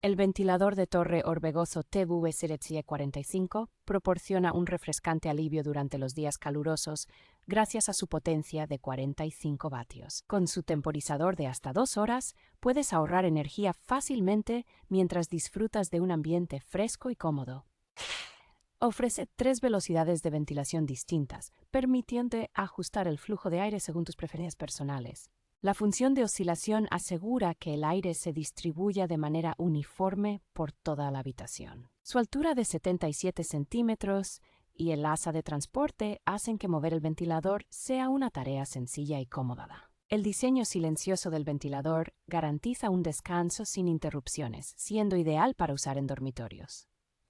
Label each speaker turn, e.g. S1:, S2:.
S1: El ventilador de torre Orbegoso TVC 45 proporciona un refrescante alivio durante los días calurosos gracias a su potencia de 45 vatios. Con su temporizador de hasta 2 horas, puedes ahorrar energía fácilmente mientras disfrutas de un ambiente fresco y cómodo. Ofrece 3 velocidades de ventilación distintas, permitiendo ajustar el flujo de aire según tus preferencias personales. La función de oscilación asegura que el aire se distribuya de manera uniforme por toda la habitación. Su altura de 77 centímetros y el asa de transporte hacen que mover el ventilador sea una tarea sencilla y cómoda. El diseño silencioso del ventilador garantiza un descanso sin interrupciones, siendo ideal para usar en dormitorios.